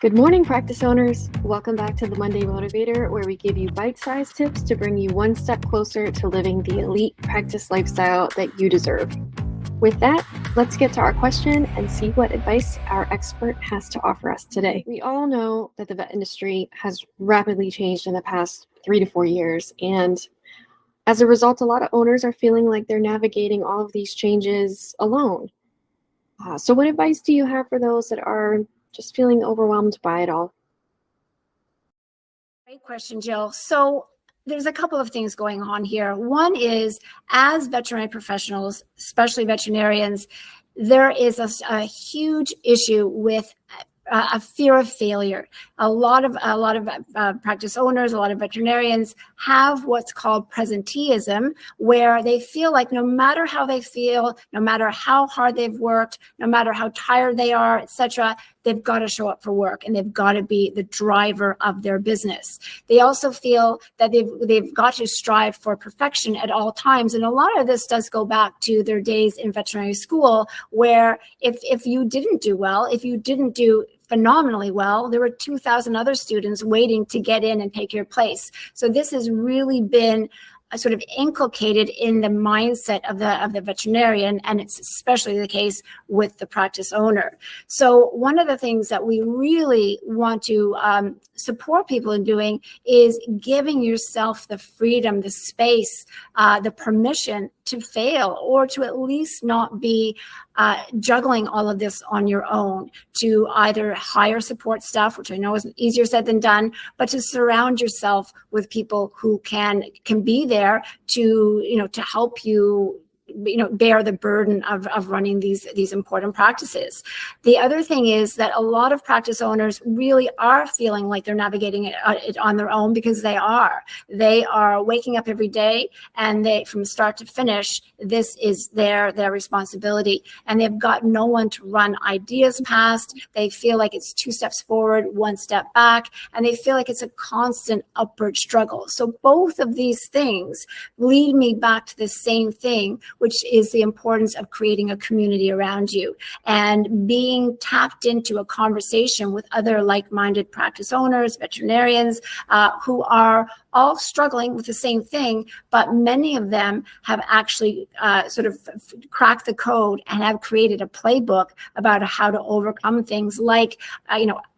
Good morning, practice owners. Welcome back to the Monday Motivator, where we give you bite-sized tips to bring you one step closer to living the elite practice lifestyle that you deserve. With that, let's get to our question and see what advice our expert has to offer us today. We all know that the vet industry has rapidly changed in the past 3 to 4 years, and as a result, a lot of owners are feeling like they're navigating all of these changes alone. So what advice do you have for those that are just feeling overwhelmed by it all? Great question, Jill. So there's a couple of things going on here. One is, as veterinary professionals, especially veterinarians, there is a huge issue with a fear of failure. A lot of practice owners, a lot of veterinarians have what's called presenteeism, where they feel like no matter how they feel, no matter how hard they've worked, no matter how tired they are, etc., they've got to show up for work and they've got to be the driver of their business. They also feel that they've got to strive for perfection at all times. And a lot of this does go back to their days in veterinary school, where if you didn't do well, if you didn't do phenomenally well, there were 2,000 other students waiting to get in and take your place. So this has really been sort of inculcated in the mindset of the veterinarian, and it's especially the case with the practice owner. So one of the things that we really want to support people in doing is giving yourself the freedom, the space, the permission to fail, or to at least not be juggling all of this on your own, to either hire support staff, which I know is easier said than done, but to surround yourself with people who can be there to help you bear the burden of running these important practices. The other thing is that a lot of practice owners really are feeling like they're navigating it on their own, because they are waking up every day, and they, from start to finish, this is their responsibility, and they've got no one to run ideas past. They feel like it's 2 steps forward, 1 step back, and they feel like it's a constant upward struggle. So both of these things lead me back to the same thing, which is the importance of creating a community around you and being tapped into a conversation with other like-minded practice owners, veterinarians, who are all struggling with the same thing, but many of them have actually sort of cracked the code and have created a playbook about how to overcome things like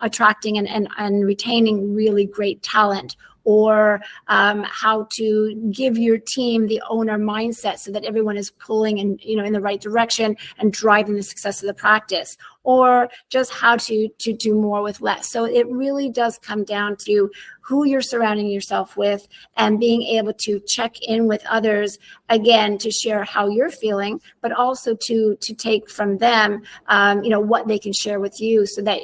attracting and retaining really great talent, or how to give your team the owner mindset so that everyone is pulling in the right direction and driving the success of the practice, or just how to do more with less. So it really does come down to who you're surrounding yourself with, and being able to check in with others, again, to share how you're feeling, but also to take from them, what they can share with you, so that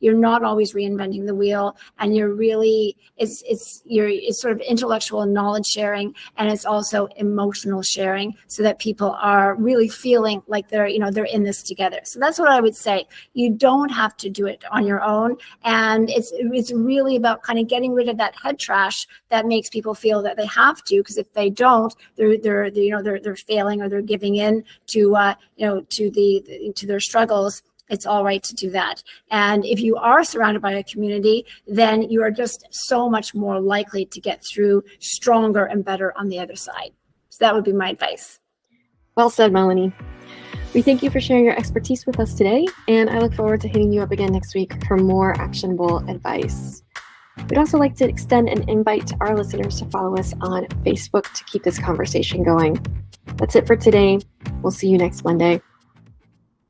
you're not always reinventing the wheel, and you're really, it's sort of intellectual knowledge sharing, and it's also emotional sharing, so that people are really feeling like they're in this together. So that's what I would say. You don't have to do it on your own, and it's really about kind of getting rid of that head trash that makes people feel that they have to, because if they don't, they're failing, or they're giving in to their struggles. It's all right to do that. And if you are surrounded by a community, then you are just so much more likely to get through stronger and better on the other side. So that would be my advice. Well said, Melanie. We thank you for sharing your expertise with us today, and I look forward to hitting you up again next week for more actionable advice. We'd also like to extend an invite to our listeners to follow us on Facebook to keep this conversation going. That's it for today. We'll see you next Monday.